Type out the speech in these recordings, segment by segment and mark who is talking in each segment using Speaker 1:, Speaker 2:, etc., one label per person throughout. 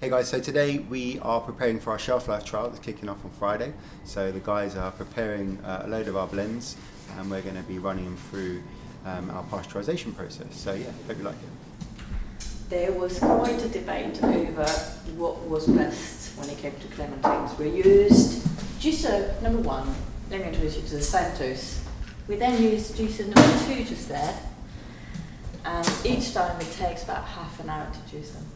Speaker 1: Hey guys, so today we are preparing for our shelf life trial that's kicking off on Friday. So the guys are preparing a load of our blends and we're going to be running them through our pasteurisation process. So yeah, hope you like it.
Speaker 2: There was quite a debate over what was best when it came to clementines. We used juicer number 1, let me introduce you to the Santos. We then used juicer number 2 just there, and each time it takes about half an hour to juice them.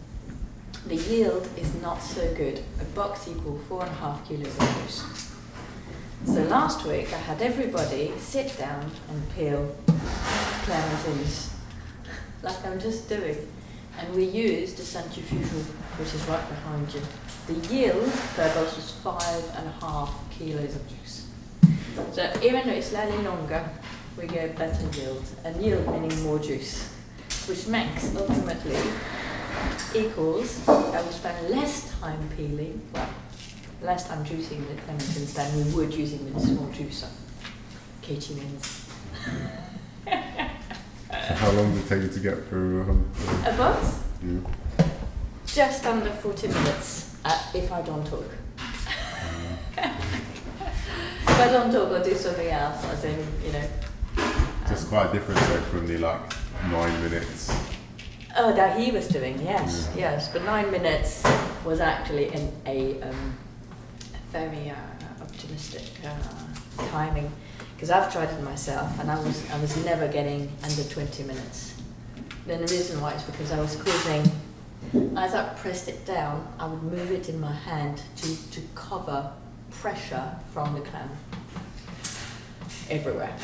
Speaker 2: The yield is not so good. A box equals 4.5 kilos of juice. So last week I had everybody sit down and peel clementines, like I'm just doing. And we used the centrifugal, which is right behind you. The yield per box was 5.5 kilos of juice. So even though it's slightly longer, we get better yield. And yield meaning more juice, which makes ultimately equals I will spend less time peeling, less time juicing the clementines than we would using with a small juicer. Katy wins.
Speaker 3: So how long does it take you to get through
Speaker 2: A box?
Speaker 3: Yeah.
Speaker 2: Just under 40 minutes, if I don't talk. If I don't talk or do something else, I think,
Speaker 3: Just quite different though from the 9 minutes.
Speaker 2: Oh, that he was doing, yes. But 9 minutes was actually a very optimistic timing, because I've tried it myself and I was never getting under 20 minutes. Then the reason why is because I was squeezing. As I pressed it down, I would move it in my hand to cover pressure from the clam everywhere.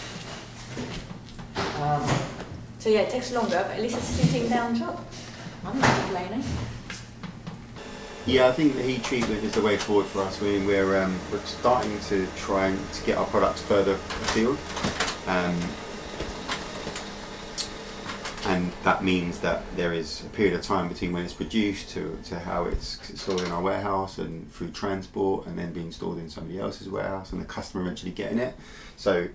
Speaker 2: So yeah, it takes longer, but at least it's a sitting down job. I'm not complaining.
Speaker 1: Yeah, I think the heat treatment is the way forward for us. We're starting to try to get our products further afield. And that means that there is a period of time between when it's produced to how it's stored in our warehouse and through transport and then being stored in somebody else's warehouse and the customer eventually getting it. So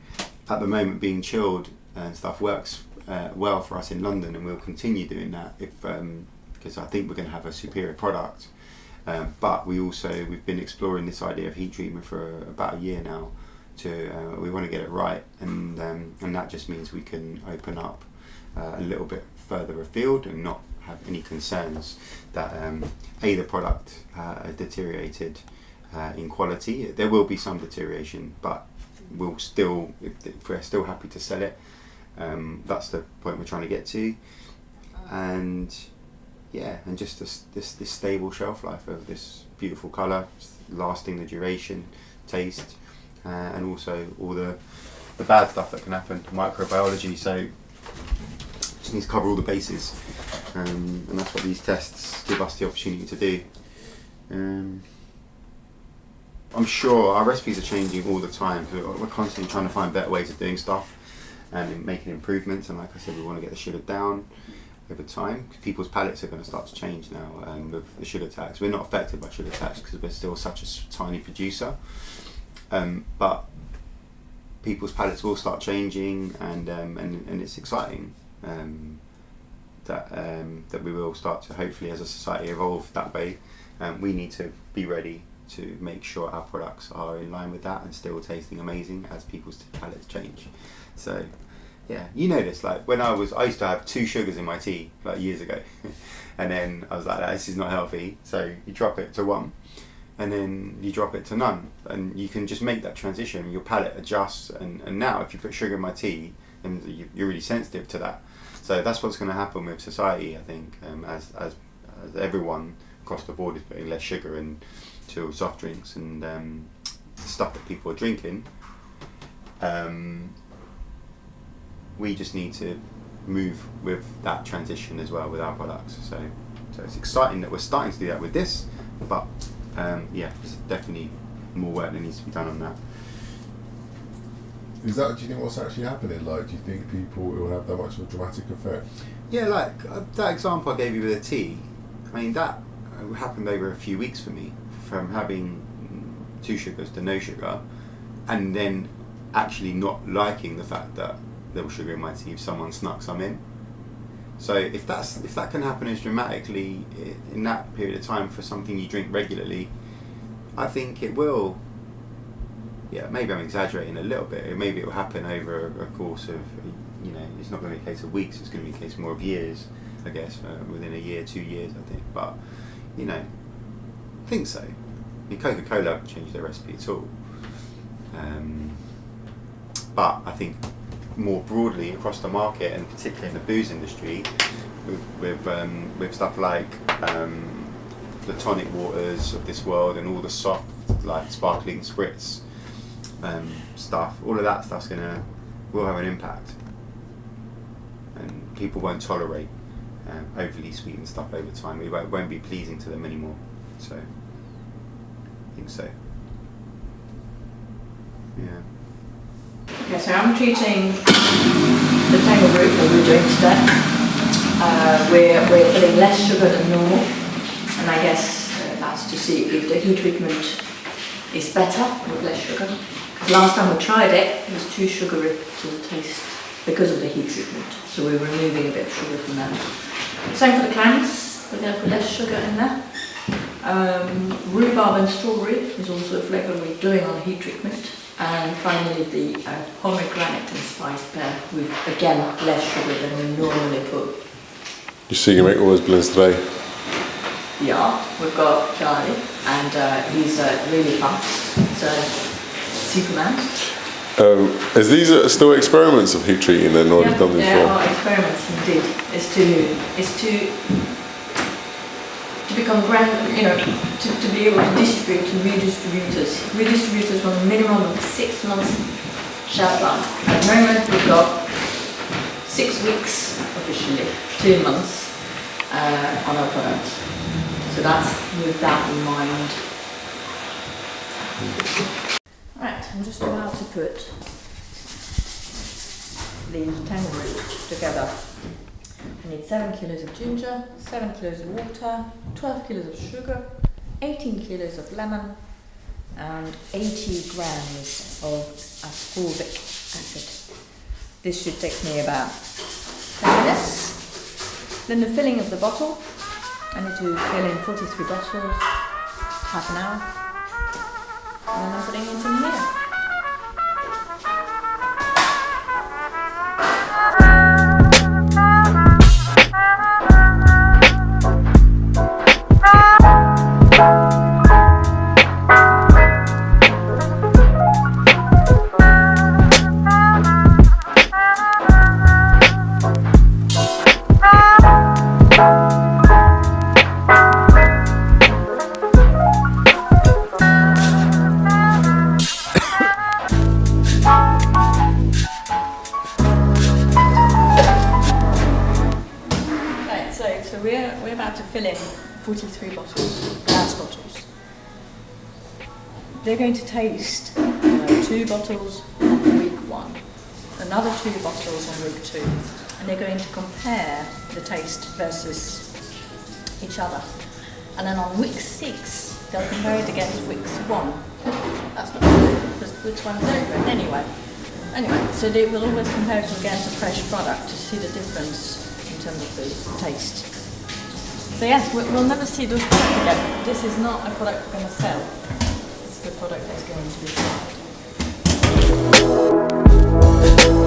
Speaker 1: at the moment being chilled and stuff works well for us in London, and we'll continue doing that because I think we're going to have a superior product. But we've been exploring this idea of heat treatment for about a year now. We want to get it right, and that just means we can open up a little bit further afield and not have any concerns that the product has deteriorated in quality. There will be some deterioration, but if we're still happy to sell it, that's the point we're trying to get to. And just this stable shelf life of this beautiful colour, lasting the duration, taste, and also all the bad stuff that can happen, microbiology. So just need to cover all the bases, and that's what these tests give us the opportunity to do. I'm sure our recipes are changing all the time, so we're constantly trying to find better ways of doing stuff and making improvements. And like I said, we want to get the sugar down over time. People's palates are going to start to change now with the sugar tax. We're not affected by sugar tax because we're still such a tiny producer, but people's palates will start changing, and it's exciting that we will start to hopefully as a society evolve that way. We need to be ready to make sure our products are in line with that and still tasting amazing as people's palates change. So yeah, this, when I used to have 2 sugars in my tea years ago and then I was like, this is not healthy, so you drop it to 1 and then you drop it to none, and you can just make that transition. Your palate adjusts, and now if you put sugar in my tea, then you're really sensitive to that. So that's what's going to happen with society, I think, as everyone across the board is putting less sugar into soft drinks and stuff that people are drinking. We just need to move with that transition as well with our products. So it's exciting that we're starting to do that with this, but there's definitely more work that needs to be done on that.
Speaker 3: Do you think what's actually happening? Do you think people will have that much of a dramatic effect?
Speaker 1: Yeah, that example I gave you with the tea, that happened over a few weeks for me, from having 2 sugars to no sugar, and then actually not liking the fact that there was sugar in my tea if someone snuck some in. So if that can happen as dramatically in that period of time for something you drink regularly, I think it will. Yeah, maybe I'm exaggerating a little bit. Maybe it will happen over a course of, it's not going to be a case of weeks. It's going to be a case more of years, I guess, within a year, 2 years, I think. But I think so. I mean, Coca-Cola haven't changed their recipe at all. But I think more broadly across the market, and particularly in the booze industry, with stuff like the tonic waters of this world and all the soft, like sparkling spritz stuff, all of that stuff's will have an impact, and people won't tolerate overly sweetened stuff over time. It won't be pleasing to them anymore. So I think so. Yeah.
Speaker 2: Okay, so I'm treating the Tangled Root that we're doing today. We're putting less sugar than normal, and I guess that's to see if the heat treatment is better with less sugar. Because last time we tried it was too sugary to the taste because of the heat treatment. So we're removing a bit of sugar from that. Same for the clams, we're going to put less sugar in there. Rhubarb and strawberry is also a flavour we're doing on heat treatment. And finally the pomegranate and spiced pear with, again, less sugar than we normally put.
Speaker 3: You see, you make all those blends today?
Speaker 2: Yeah, we've got Charlie, and he's really fast. He's a Superman.
Speaker 3: These still experiments of heat treating then, or have you done this before?
Speaker 2: Yeah, experiments indeed. It's to become to be able to distribute to redistributors. Redistributors want a minimum of 6 months shelf life. At the moment we've got 6 weeks officially, 2 months on our products. So that's with that in mind. Right, I'm just about to put the Tangled Roots together. I need 7 kilos of ginger, 7 kilos of water, 12 kilos of sugar, 18 kilos of lemon, and 80 grams of ascorbic acid. This should take me about 10 minutes. Then the filling of the bottle. I need to fill in 43 bottles, half an hour, and then I'm putting it in here. So we're about to fill in 43 bottles, glass bottles. They're going to taste 2 bottles on week 1, another 2 bottles on week 2, and they're going to compare the taste versus each other. And then on week 6, they'll compare it against week 1. That's not true, because which one's different anyway. So they will always compare it against a fresh product to see the difference in terms of the taste. So yes, we'll never see those products again. This is not a product we're going to sell. It's the product that's going to be sold.